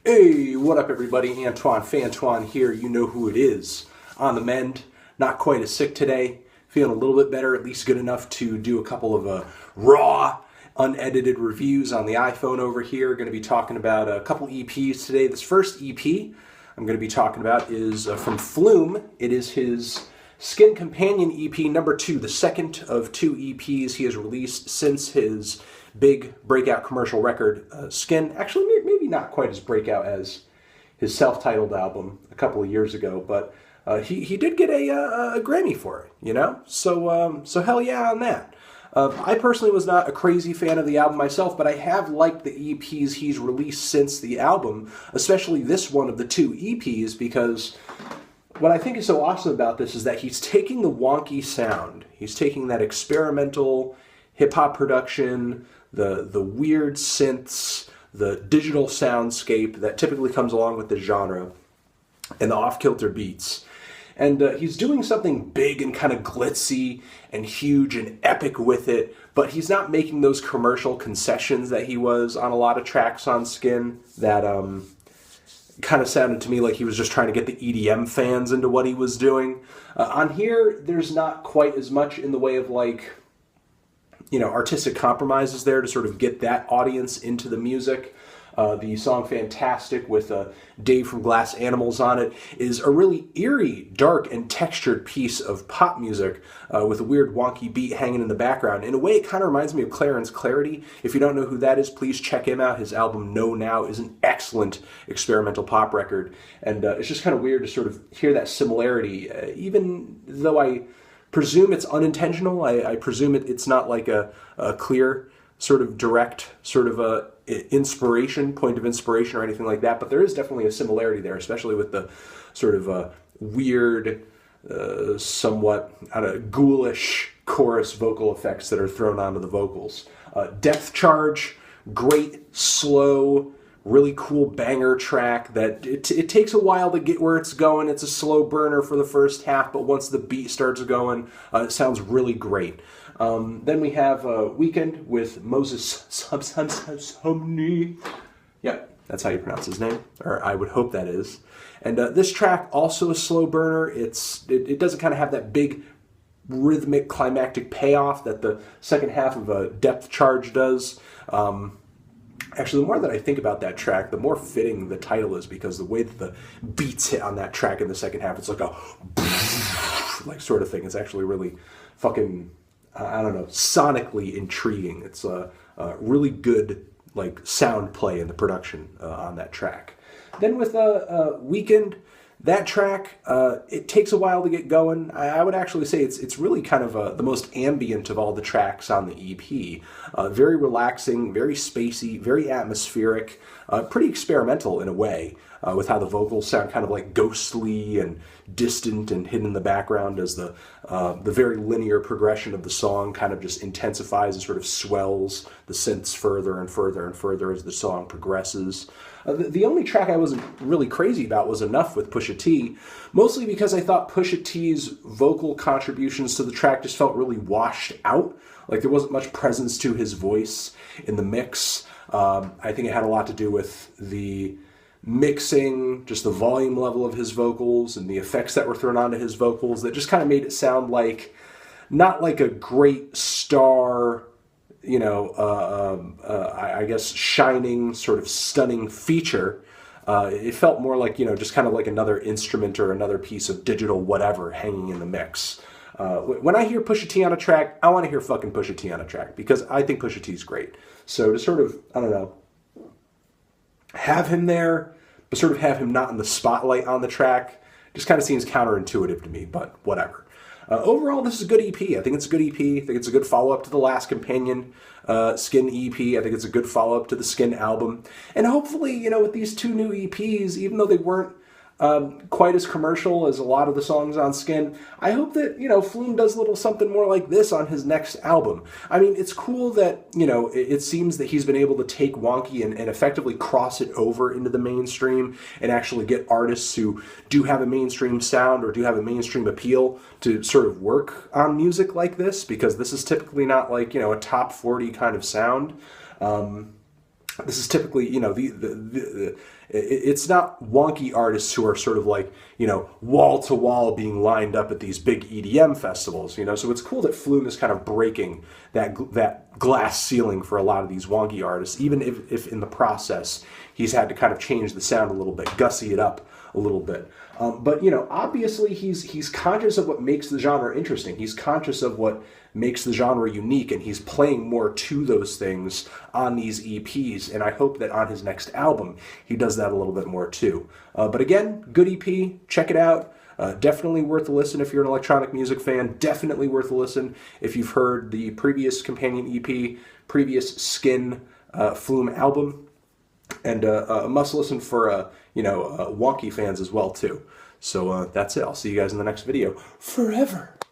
Hey, what up everybody? Antoine Fantoine here. You know who it is. On the mend, not quite as sick today. Feeling a little bit better, at least good enough to do a couple of raw, unedited reviews on the iPhone over here. Going to be talking about a couple EPs today. This first EP I'm going to be talking about is from Flume. It is his Skin Companion EP number 2, the second of 2 EPs he has released since his big breakout commercial record, Skin. Actually, maybe not quite as breakout as his self-titled album a couple of years ago, but he did get a Grammy for it, you know? So hell yeah on that. I personally was not a crazy fan of the album myself, but I have liked the EPs he's released since the album, especially this one of the 2 EPs, because what I think is so awesome about this is that he's taking the wonky sound, he's taking that experimental hip-hop production, the weird synths, the digital soundscape that typically comes along with the genre, and the off-kilter beats. And he's doing something big and kind of glitzy and huge and epic with it, but he's not making those commercial concessions that he was on a lot of tracks on Skin that kind of sounded to me like he was just trying to get the EDM fans into what he was doing. On here, there's not quite as much in the way of artistic compromises there to sort of get that audience into the music. The song Fantastic with Dave from Glass Animals on it is a really eerie, dark, and textured piece of pop music with a weird wonky beat hanging in the background. In a way, it kind of reminds me of Clarence Clarity. If you don't know who that is, please check him out. His album No Now is an excellent experimental pop record, and it's just kind of weird to sort of hear that similarity, even though I presume it's unintentional. I presume it's not like a clear sort of direct sort of a point of inspiration or anything like that, but there is definitely a similarity there, especially with the sort of weird, somewhat ghoulish chorus vocal effects that are thrown onto the vocals. Depth Charge, great, slow, really cool banger track that it takes a while to get where it's going. It's a slow burner for the first half, but once the beat starts going, it sounds really great. Then we have Weekend with Moses Sumney. Yep, that's how you pronounce his name, or I would hope that is. And this track, also a slow burner. It doesn't kind of have that big rhythmic climactic payoff that the second half of Depth Charge does. Actually, the more that I think about that track, the more fitting the title is, because the way that the beats hit on that track in the second half, it's like a sort of thing. It's actually really fucking, I don't know, sonically intriguing. It's a really good sound play in the production on that track. Then with Weekend, that track, it takes a while to get going. I would actually say it's really kind of the most ambient of all the tracks on the EP. Very relaxing, very spacey, very atmospheric, pretty experimental in a way, with how the vocals sound kind of like ghostly and distant and hidden in the background as the very linear progression of the song kind of just intensifies and sort of swells the synths further and further and further as the song progresses. The only track I wasn't really crazy about was Enough with Pusha T, mostly because I thought Pusha T's vocal contributions to the track just felt really washed out. Like there wasn't much presence to his voice in the mix. I think it had a lot to do with the mixing, just the volume level of his vocals and the effects that were thrown onto his vocals that just kind of made it sound like, not like a great star, I guess shining, sort of stunning feature. It felt more like, just kind of like another instrument or another piece of digital whatever hanging in the mix. When I hear Pusha T on a track, I want to hear fucking Pusha T on a track, because I think Pusha T's great. So to sort of, I don't know, have him there, but sort of have him not in the spotlight on the track, just kind of seems counterintuitive to me, but whatever. Overall, this is a good EP. I think it's a good EP. I think it's a good follow-up to the last Companion Skin EP. I think it's a good follow-up to the Skin album. And hopefully, with these 2 new EPs, even though they weren't quite as commercial as a lot of the songs on Skin, I hope that, Flume does a little something more like this on his next album. I mean, it's cool that, it seems that he's been able to take wonky and effectively cross it over into the mainstream and actually get artists who do have a mainstream sound or do have a mainstream appeal to sort of work on music like this, because this is typically not like, a top 40 kind of sound. this is typically, you know, it's not wonky artists who are sort of like, you know, wall to wall being lined up at these big EDM festivals, you know. So it's cool that Flume is kind of breaking that glass ceiling for a lot of these wonky artists, even if in the process he's had to kind of change the sound a little bit, gussy it up a little bit. But, you know, obviously he's conscious of what makes the genre interesting. He's conscious of what makes the genre unique, and he's playing more to those things on these EPs, and I hope that on his next album he does that a little bit more too. But again, good EP, check it out. Definitely worth a listen if you're an electronic music fan. Definitely worth a listen if you've heard the previous companion EP, previous Skin Flume album, and a must listen for wonky fans as well too. So that's it. I'll see you guys in the next video. Forever.